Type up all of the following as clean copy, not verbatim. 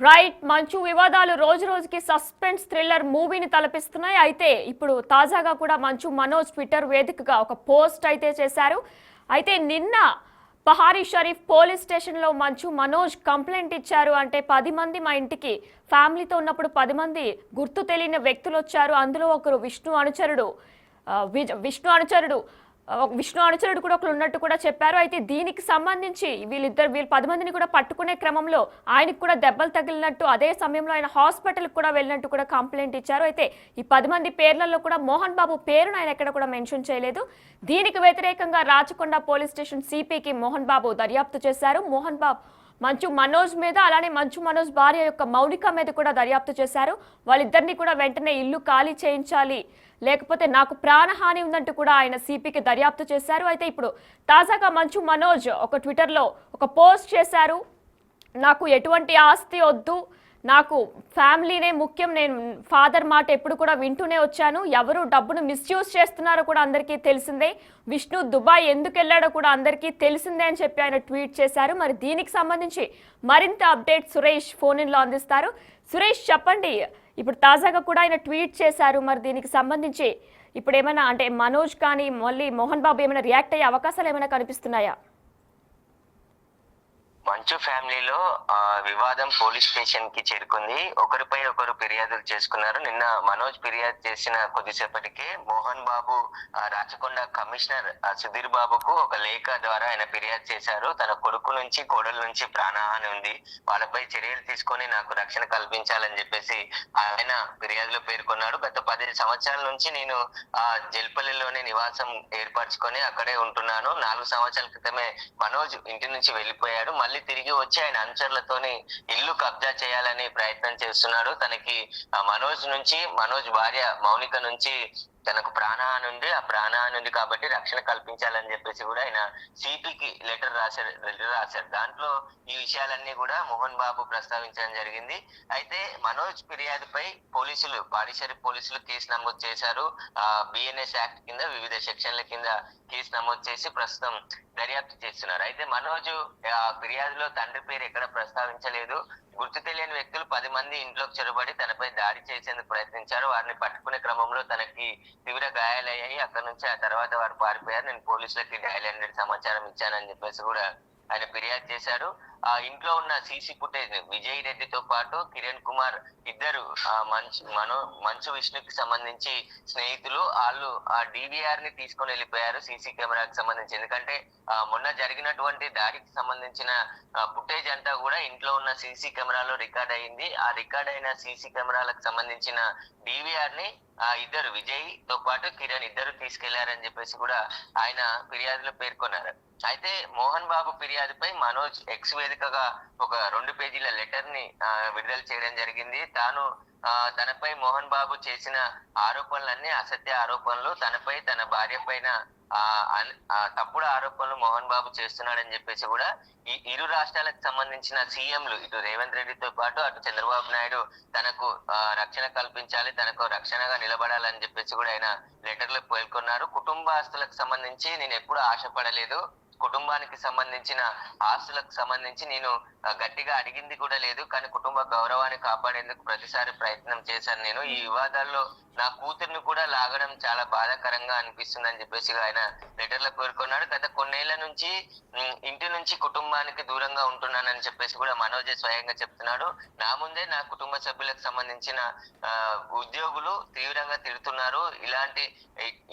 Right మంచు వివాదాలు రోజు రోజుకి సస్పెన్స్ థ్రిల్లర్ మూవీని తలపిస్తున్నాయి. అయితే ఇప్పుడు తాజాగా కూడా మంచు మనోజ్ ట్విట్టర్ వేదికగా ఒక పోస్ట్ అయితే చేశారు. అయితే నిన్న పహారీ షరీఫ్ పోలీస్ స్టేషన్లో మంచు మనోజ్ కంప్లైంట్ ఇచ్చారు. అంటే 10 మంది మా ఇంటికి ఫ్యామిలీతో ఉన్నప్పుడు 10 మంది గుర్తు తెలియని వ్యక్తులు వచ్చారు. అందులో ఒకరు విష్ణు అనుచరుడు విష్ణు అనుచరుడు కూడా ఒకరు ఉన్నట్టు కూడా చెప్పారు. అయితే దీనికి సంబంధించి వీళ్ళు 10 మందిని కూడా పట్టుకునే క్రమంలో ఆయనకు కూడా దెబ్బలు తగిలినట్టు, అదే సమయంలో ఆయన హాస్పిటల్కి కూడా వెళ్ళినట్టు కూడా కంప్లైంట్ ఇచ్చారు. అయితే ఈ 10 మంది పేర్లలో కూడా మోహన్ బాబు పేరును ఆయన ఎక్కడ కూడా మెన్షన్ చేయలేదు. దీనికి వ్యతిరేకంగా రాచకొండ పోలీస్ స్టేషన్ సిపికి మోహన్ బాబు దర్యాప్తు చేశారు. మోహన్ బాబు మంచు మనోజ్ మీద, అలానే మంచు మనోజ్ భార్య యొక్క మౌనిక మీద కూడా దర్యాప్తు చేశారు. వాళ్ళిద్దరిని కూడా వెంటనే ఇల్లు ఖాళీ చేయించాలి, లేకపోతే నాకు ప్రాణహాని ఉందంటూ కూడా ఆయన సిపికి దర్యాప్తు చేశారు. అయితే ఇప్పుడు తాజాగా మంచు మనోజ్ ఒక ట్విట్టర్లో ఒక పోస్ట్ చేశారు. నాకు ఎటువంటి ఆస్తి వద్దు, నాకు ఫ్యామిలీనే ముఖ్యం, నేను ఫాదర్ మాట ఎప్పుడు కూడా వింటూనే వచ్చాను, ఎవరు డబ్బును మిస్యూజ్ చేస్తున్నారో కూడా అందరికీ తెలిసిందే, విష్ణు దుబాయ్ ఎందుకు వెళ్ళాడో కూడా అందరికీ తెలిసిందే అని చెప్పి ఆయన ట్వీట్ చేశారు. మరి దీనికి సంబంధించి మరింత అప్డేట్ సురేష్ ఫోన్ ఇన్లో అందిస్తారు. సురేష్ చెప్పండి, ఇప్పుడు తాజాగా కూడా ఆయన ట్వీట్ చేశారు. మరి దీనికి సంబంధించి ఇప్పుడు ఏమైనా అంటే మనోజ్ కానీ మళ్ళీ మోహన్ బాబు ఏమైనా రియాక్ట్ అయ్యే అవకాశాలు ఏమైనా కనిపిస్తున్నాయా? మంచు ఫ్యామిలీలో వివాదం పోలీస్ స్టేషన్ కి చేరుకుంది. ఒకరిపై ఒకరు ఫిర్యాదులు చేసుకున్నారు. నిన్న మనోజ్ ఫిర్యాదు చేసిన కొద్దిసేపటికే మోహన్ బాబు రాచకొండ కమిషనర్ సుధీర్ బాబుకు ఒక లేఖ ద్వారా ఆయన ఫిర్యాదు చేశారు. తన కొడుకు నుంచి కోడల నుంచి ప్రాణహాని ఉంది, వాళ్ళపై చర్యలు తీసుకొని నాకు రక్షణ కల్పించాలని చెప్పేసి ఆయన ఫిర్యాదులో పేర్కొన్నాడు. గత 10 సంవత్సరాల నుంచి నేను జల్పల్లిలోనే నివాసం ఏర్పరచుకొని అక్కడే ఉంటున్నాను. 4 సంవత్సరాల క్రితమే మనోజ్ ఇంటి నుంచి వెళ్ళిపోయాడు. మళ్ళీ తిరిగి వచ్చి ఆయన అనుచరులతోని ఇల్లు కబ్జా చేయాలని ప్రయత్నం చేస్తున్నాడు. తనకి మనోజ్ భార్య మౌనిక నుంచి తనకు ప్రాణహాని ఉంది, ఆ ప్రాణహాని ఉంది కాబట్టి రక్షణ కల్పించాలని చెప్పేసి కూడా ఆయన సిపికి లెటర్ రాశారు. దాంట్లో ఈ విషయాలన్నీ కూడా మోహన్ బాబు ప్రస్తావించడం జరిగింది. అయితే మనోజ్ ఫిర్యాదుపై పోలీసులు పాడిషరి పోలీసులు కేసు నమోదు చేశారు. బిఎన్ఎస్ యాక్ట్ కింద వివిధ సెక్షన్ల కింద కేసు నమోదు చేసి ప్రస్తుతం దర్యాప్తు చేస్తున్నారు. అయితే మనోజ్ ఫిర్యాదులో తండ్రి పేరు ఎక్కడ ప్రస్తావించలేదు. గుర్తు తెలియని వ్యక్తులు 10 మంది ఇంట్లోకి చొరబడి తనపై దాడి చేసేందుకు ప్రయత్నించారు. వారిని పట్టుకునే క్రమంలో తనకి తీవ్ర గాయాలయ్యాయి. అక్కడ నుంచి ఆ తర్వాత వారు పారిపోయారు. నేను పోలీసులకి డైలీ సమాచారం ఇచ్చానని చెప్పేసి కూడా ఆయన ఫిర్యాదు చేశారు. ఆ ఇంట్లో ఉన్న సీసీ ఫుటేజ్ విజయ్ రెడ్డితో పాటు కిరణ్ కుమార్ ఇద్దరు మంచు విష్ణుకి సంబంధించి స్నేహితులు, వాళ్ళు ఆ డివిఆర్ ని తీసుకొని వెళ్ళిపోయారు సీసీ కెమెరాకి సంబంధించి. ఎందుకంటే మొన్న జరిగినటువంటి దాడికి సంబంధించిన ఫుటేజ్ అంతా కూడా ఇంట్లో ఉన్న సీసీ కెమెరాలో రికార్డ్ అయింది. ఆ రికార్డ్ అయిన సీసీ కెమెరాలకు సంబంధించిన డివిఆర్ ని ఇద్దరు విజయ్ తో పాటు కిరణ్ ఇద్దరు తీసుకెళ్లారని చెప్పేసి కూడా ఆయన ఫిర్యాదులో పేర్కొన్నారు. అయితే మోహన్ బాబు ఫిర్యాదుపై మనోజ్ ఎక్స్ వేదికగా ఒక 2 పేజీల లెటర్ ని విడుదల చేయడం జరిగింది. తనపై మోహన్ బాబు చేసిన ఆరోపణలన్నీ అసత్య ఆరోపణలు, తనపై తన భార్య పైన తప్పుడు ఆరోపణలు మోహన్ బాబు చేస్తున్నాడని చెప్పేసి కూడా ఈ ఇరు రాష్ట్రాలకు సంబంధించిన సీఎంలు ఇటు రేవంత్ రెడ్డితో పాటు అటు చంద్రబాబు నాయుడు తనకు రక్షణ కల్పించాలి, తనకు రక్షణగా నిలబడాలని చెప్పేసి కూడా ఆయన లెటర్ లో పేర్కొన్నారు. కుటుంబ ఆస్తులకు సంబంధించి నేను ఎప్పుడు ఆశపడలేదు, కుటుంబానికి సంబంధించిన ఆస్తులకు సంబంధించి నేను గట్టిగా అడిగింది కూడా లేదు, కానీ కుటుంబ గౌరవాన్ని కాపాడేందుకు ప్రతిసారి ప్రయత్నం చేశాను. నేను ఈ వివాదాల్లో నా కూతుర్ని కూడా లాగడం చాలా బాధాకరంగా అనిపిస్తుందని చెప్పేసి ఆయన లెటర్ లో పేర్కొన్నాడు. గత కొన్నేళ్ల నుంచి ఇంటి నుంచి కుటుంబానికి దూరంగా ఉంటున్నానని చెప్పేసి కూడా మనోజ్ స్వయంగా చెప్తున్నాడు. నా ముందే నా కుటుంబ సభ్యులకు సంబంధించిన ఉద్యోగులు తీవ్రంగా తిడుతున్నారు. ఇలాంటి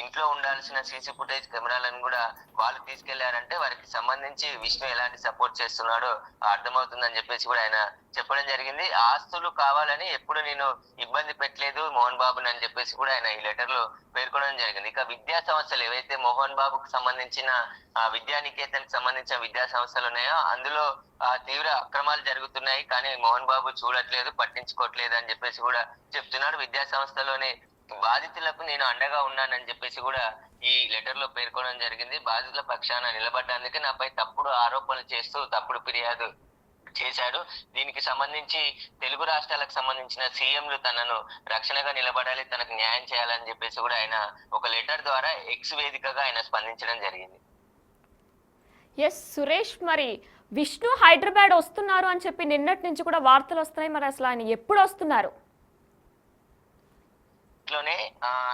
ఇంట్లో ఉండాల్సిన సీసీ ఫుటేజ్ కెమెరాలను కూడా వాళ్ళు తీసుకెళ్లారంటే వారికి సంబంధించి విష్ణు ఎలాంటి సపోర్ట్ చేస్తున్నాడో అర్థమవుతుందని చెప్పేసి కూడా ఆయన చెప్పడం జరిగింది. ఆస్తులు కావాలని ఎప్పుడు నేను ఇబ్బంది పెట్టలేదు మోహన్ బాబుని అని చెప్పేసి కూడా ఆయన ఈ లెటర్ లో పేర్కొనడం జరిగింది. ఇక విద్యా సంస్థలు ఏవైతే మోహన్ బాబుకు సంబంధించిన విద్యానికేతన్ కి సంబంధించిన విద్యా సంస్థలు ఉన్నాయో అందులో తీవ్ర అక్రమాలు జరుగుతున్నాయి, కానీ మోహన్ బాబు చూడట్లేదు, పట్టించుకోవట్లేదు అని చెప్పేసి కూడా చెప్తున్నాడు. విద్యా సంస్థలోనే బాధితులకు నేను అండగా ఉన్నానని చెప్పేసి కూడా ఈ లెటర్ లో పేర్కొనడం జరిగింది. బాధితుల పక్షాన నిలబడ్డానికి నాపై తప్పుడు ఆరోపణలు చేస్తూ తప్పుడు ఫిర్యాదు చేశాడు. దీనికి సంబంధించి తెలుగు రాష్ట్రాలకు సంబంధించిన సీఎంలు తనను రక్షణగా నిలబడాలి, తనకు న్యాయం చేయాలని చెప్పేసి కూడా ఆయన ఒక లెటర్ ద్వారా ఎక్స్ వేదికగా ఆయన స్పందించడం జరిగింది. ఎస్ సురేష్, మరి విష్ణు హైదరాబాద్ వస్తున్నారు అని చెప్పి నిన్నటి నుంచి కూడా వార్తలు వస్తున్నాయి. మరి అసలు ఆయన ఎప్పుడు వస్తున్నారు? లోనే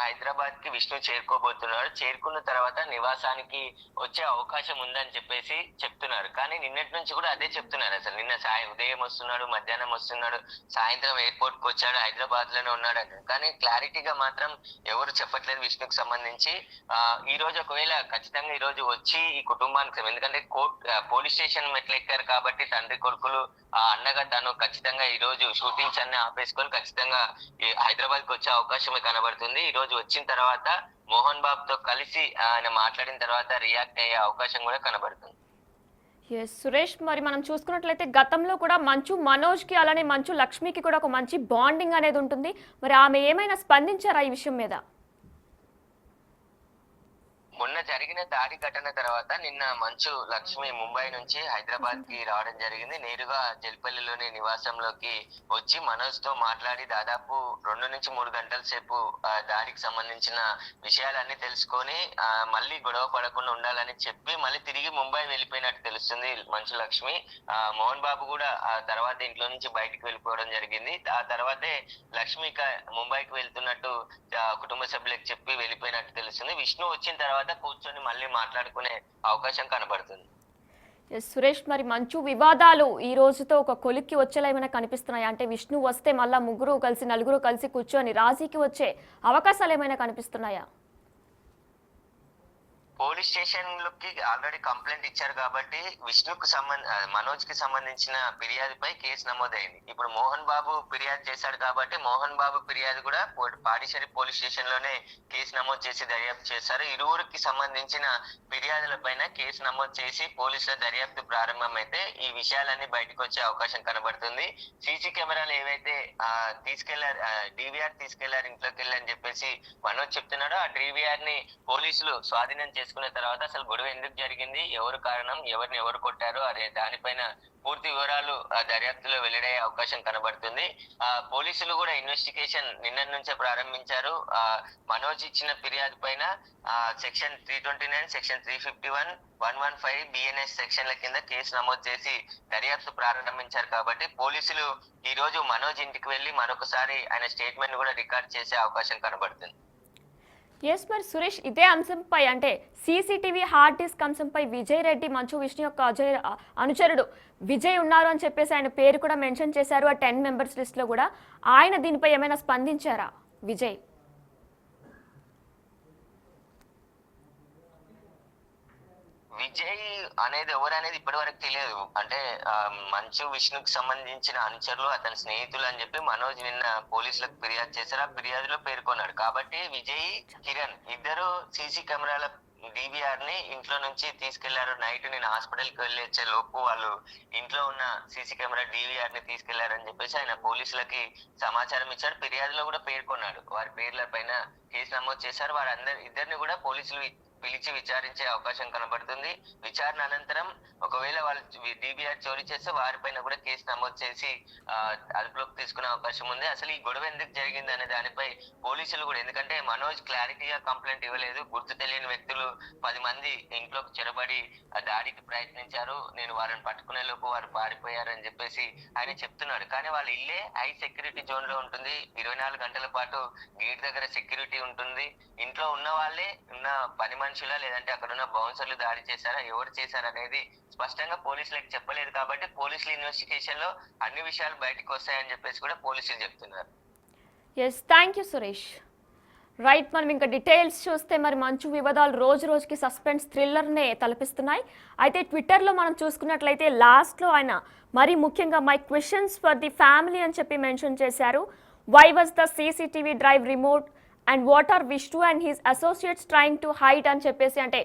హైదరాబాద్ కి విష్ణు చేరుకోబోతున్నాడు. చేరుకున్న తర్వాత నివాసానికి వచ్చే అవకాశం ఉందని చెప్పేసి చెప్తున్నారు. కానీ నిన్నటి నుంచి కూడా అదే చెప్తున్నారు. అసలు నిన్న ఉదయం వస్తున్నాడు, మధ్యాహ్నం వస్తున్నాడు, సాయంత్రం ఎయిర్పోర్ట్ కు వచ్చాడు, హైదరాబాద్ లోనే ఉన్నాడు అంటారు. కానీ క్లారిటీగా మాత్రం ఎవరు చెప్పట్లేదు విష్ణుకు సంబంధించి. ఈ రోజు ఒకవేళ ఖచ్చితంగా ఈ రోజు వచ్చి ఈ కుటుంబానికి, ఎందుకంటే పోలీస్ స్టేషన్ మెట్లెక్కారు కాబట్టి తండ్రి కొడుకులు అన్నగా తను ఖచ్చితంగా ఈ రోజు షూటింగ్స్ అన్ని ఆపేసుకొని ఖచ్చితంగా హైదరాబాద్ కి వచ్చే అవకాశమే కనబడుతుంది. ఈ రోజు వచ్చిన తర్వాత మోహన్ బాబుతో కలిసి ఆయన మాట్లాడిన తర్వాత రియాక్ట్ అయ్యే అవకాశం కూడా కనబడుతుంది. సురేష్, మరి మనం చూసుకున్నట్లయితే గతంలో కూడా మంచు మనోజ్ కి అలానే మంచు లక్ష్మికి కూడా ఒక మంచి బాండింగ్ అనేది ఉంటుంది. మరి ఆమె ఏమైనా స్పందించారా ఈ విషయం మీద? మొన్న జరిగిన దాడి ఘటన తర్వాత నిన్న మంచు లక్ష్మి ముంబై నుంచి హైదరాబాద్ కి రావడం జరిగింది. నేరుగా జల్పల్లిలోని నివాసంలోకి వచ్చి మనోజ్ తో మాట్లాడి దాదాపు 2 నుంచి 3 గంటల సేపు దాడికి సంబంధించిన విషయాలన్నీ తెలుసుకొని మళ్ళీ గొడవ పడకుండా ఉండాలని చెప్పి మళ్ళీ తిరిగి ముంబై వెళ్ళిపోయినట్టు తెలుస్తుంది మంచు లక్ష్మి. మోహన్ బాబు కూడా ఆ తర్వాత ఇంట్లో నుంచి బయటికి వెళ్ళిపోవడం జరిగింది. ఆ తర్వాతే లక్ష్మి ముంబైకి వెళ్తున్నట్టు కుటుంబ సభ్యులకు చెప్పి వెళ్ళిపోయినట్టు తెలుస్తుంది. విష్ణు వచ్చిన తర్వాత కూర్చొని మళ్ళీ మాట్లాడుకునే అవకాశం కనబడుతుంది. సురేష్, మరి మంచు వివాదాలు ఈ రోజుతో ఒక కొలిక్కి వచ్చేలా ఏమైనా కనిపిస్తున్నాయి? అంటే విష్ణు వస్తే మళ్ళా నలుగురు కలిసి కూర్చొని రాజీకి వచ్చే అవకాశాలు ఏమైనా కనిపిస్తున్నాయా? పోలీస్ స్టేషన్ లోకి ఆల్రెడీ కంప్లైంట్ ఇచ్చారు కాబట్టి విష్ణుకు మనోజ్ కి సంబంధించిన ఫిర్యాదుపై కేసు నమోదైంది. ఇప్పుడు మోహన్ బాబు ఫిర్యాదు చేశాడు కాబట్టి మోహన్ బాబు ఫిర్యాదు కూడా పాడిశేరి పోలీస్ స్టేషన్ లోనే కేసు నమోదు చేసి దర్యాప్తు చేశారు. ఇరువురికి సంబంధించిన ఫిర్యాదుల పైన కేసు నమోదు చేసి పోలీసుల దర్యాప్తు ప్రారంభమైతే ఈ విషయాలన్నీ బయటకు వచ్చే అవకాశం కనబడుతుంది. సీసీ కెమెరాలు ఏవైతే డివిఆర్ తీసుకెళ్లారు ఇంట్లోకి వెళ్ళని చెప్పేసి మనోజ్ చెప్తున్నాడో ఆ డివిఆర్ ని పోలీసులు స్వాధీనం చేసుకున్న తర్వాత అసలు గొడవ ఎందుకు జరిగింది, ఎవరు కారణం, ఎవరిని ఎవరు కొట్టారు అనే దానిపైన పూర్తి వివరాలు దర్యాప్తులో వెల్లడయ్యే అవకాశం కనబడుతుంది. పోలీసులు కూడా ఇన్వెస్టిగేషన్ నిన్న నుంచే ప్రారంభించారు. మనోజ్ ఇచ్చిన ఫిర్యాదు పైన సెక్షన్ 329, సెక్షన్ 351, 115 బిఎన్ఎస్ సెక్షన్ల కింద కేసు నమోదు చేసి దర్యాప్తు ప్రారంభించారు. కాబట్టి పోలీసులు ఈ రోజు మనోజ్ ఇంటికి వెళ్లి మరొకసారి ఆయన స్టేట్మెంట్ కూడా రికార్డ్ చేసే అవకాశం కనబడుతుంది. మరి సురేష్, ఇదే అంశంపై అంటే సీసీటీవీ హార్డ్ డిస్క్ అంశంపై విజయ్ రెడ్డి మంచు విష్ణు యొక్క అనుచరుడు విజయ్ ఉన్నారు అని చెప్పేసి ఆయన పేరు కూడా మెన్షన్ చేశారు ఆ 10 మెంబర్స్ లిస్ట్ లో కూడా. ఆయన దీనిపై ఏమైనా స్పందించారా విజయ్? విజయ్ అనేది ఎవరు అనేది ఇప్పటి వరకు తెలియదు. అంటే మంచు విష్ణుకి సంబంధించిన అనుచరులు అతని స్నేహితులు అని చెప్పి మనోజ్ నిన్న పోలీసులకు ఫిర్యాదు చేశారు. ఆ ఫిర్యాదులో పేర్కొన్నాడు. కాబట్టి విజయ్, కిరణ్ ఇద్దరు సీసీ కెమెరాల డివిఆర్ ని ఇంట్లో నుంచి తీసుకెళ్లారు. నైట్ నేను హాస్పిటల్ కి వెళ్ళి వచ్చే లోపు వాళ్ళు ఇంట్లో ఉన్న సీసీ కెమెరా డివిఆర్ ని తీసుకెళ్లారని చెప్పేసి ఆయన పోలీసులకి సమాచారం ఇచ్చారు. ఫిర్యాదులో కూడా పేర్కొన్నాడు. వారి పేర్ల పైన కేసు నమోదు చేశారు. ఇద్దరిని కూడా పోలీసులు పిలిచి విచారించే అవకాశం కనబడుతుంది. విచారణ అనంతరం ఒకవేళ వాళ్ళు డిబిఆర్ చోరీ చేస్తే వారిపైన కూడా కేసు నమోదు చేసి అదుపులోకి తీసుకునే అవకాశం ఉంది. అసలు ఈ గొడవ ఎందుకు జరిగింది అనే దానిపై పోలీసులు కూడా, ఎందుకంటే మనోజ్ క్లారిటీగా కంప్లైంట్ ఇవ్వలేదు. గుర్తు తెలియని వ్యక్తులు 10 మంది ఇంట్లోకి చొరబడి దాడికి ప్రయత్నించారు, నేను వారిని పట్టుకునే లోపు వారు పారిపోయారు అని చెప్పేసి ఆయన చెప్తున్నాడు. కానీ వాళ్ళ ఇల్లే హై సెక్యూరిటీ జోన్ లో ఉంటుంది. 24 గంటల పాటు గేట్ దగ్గర సెక్యూరిటీ ఉంటుంది. ఇంట్లో ఉన్న వాళ్ళే ఉన్న 10 మనుషులా లేదంటే అక్కడ ఉన్న బౌన్సర్లు దాడి చేశారా, ఎవరు చేశారు అనేది స్పష్టంగా పోలీసులకు చెప్పలేదు. కాబట్టి పోలీసుల ఇన్వెస్టిగేషన్ లో అన్ని విషయాలు బయటకు వస్తాయని చెప్పేసి కూడా పోలీసులు చెప్తున్నారు. Thank you Suresh. రైట్, మనం ఇంకా డీటెయిల్స్ చూస్తే మరి మంచు వివాదాలు రోజు రోజుకి సస్పెన్స్ థ్రిల్లర్నే తలపిస్తున్నాయి. అయితే ట్విట్టర్లో మనం చూసుకున్నట్లయితే లాస్ట్లో ఆయన మరి ముఖ్యంగా my questions for the family అని చెప్పి మెన్షన్ చేశారు. Why was the CCTV drive remote and what are Vishnu and his associates trying to hide అని చెప్పేసి, అంటే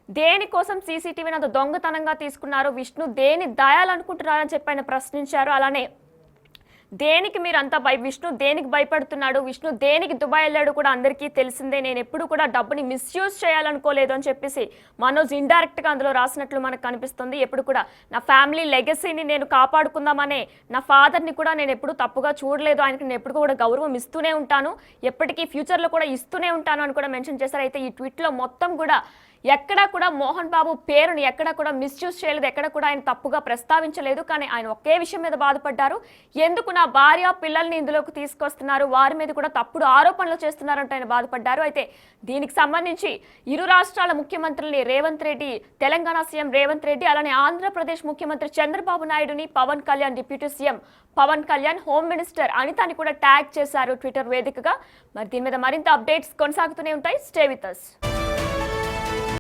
దేనికోసం సీసీటీవీని అంత దొంగతనంగా తీసుకున్నారు, విష్ణు దేని దాయాలనుకుంటున్నారని చెప్పి ఆయన ప్రశ్నించారు. అలానే దేనికి మీరు అంతా విష్ణు దేనికి భయపడుతున్నాడు, విష్ణు దేనికి దుబాయ్ వెళ్ళాడు కూడా అందరికీ తెలిసిందే, నేను ఎప్పుడు కూడా డబ్బుని మిస్యూజ్ చేయాలనుకోలేదు అని చెప్పేసి మనోజ్ ఇండైరెక్ట్గా అందులో రాసినట్లు మనకు కనిపిస్తుంది. ఎప్పుడు కూడా నా ఫ్యామిలీ లెగసీని నేను కాపాడుకుందామనే నా ఫాదర్ని కూడా నేను ఎప్పుడు తప్పుగా చూడలేదు, ఆయనకి నేను ఎప్పుడు కూడా గౌరవం ఇస్తూనే ఉంటాను, ఎప్పటికీ ఫ్యూచర్లో కూడా ఇస్తూనే ఉంటాను అని కూడా మెన్షన్ చేశారు. అయితే ఈ ట్వీట్లో మొత్తం కూడా ఎక్కడా కూడా మోహన్ బాబు పేరుని ఎక్కడా కూడా మిస్యూజ్ చేయలేదు, ఎక్కడ కూడా ఆయన తప్పుగా ప్రస్తావించలేదు. కానీ ఆయన ఒకే విషయం మీద బాధపడ్డారు. ఎందుకు నా భార్య పిల్లల్ని ఇందులోకి తీసుకొస్తున్నారు, వారి మీద కూడా తప్పుడు ఆరోపణలు చేస్తున్నారంటే ఆయన బాధపడ్డారు. అయితే దీనికి సంబంధించి ఇరు రాష్ట్రాల ముఖ్యమంత్రుల్ని రేవంత్ రెడ్డి, తెలంగాణ సీఎం రేవంత్ రెడ్డి, అలానే ఆంధ్రప్రదేశ్ ముఖ్యమంత్రి చంద్రబాబు నాయుడుని, Pawan Kalyan, deputy CM Pawan Kalyan, home minister అనితని కూడా ట్యాగ్ చేశారు ట్విట్టర్ వేదికగా. మరి దీని మీద మరింత అప్డేట్స్ కొనసాగుతూనే ఉంటాయి. Stay with us.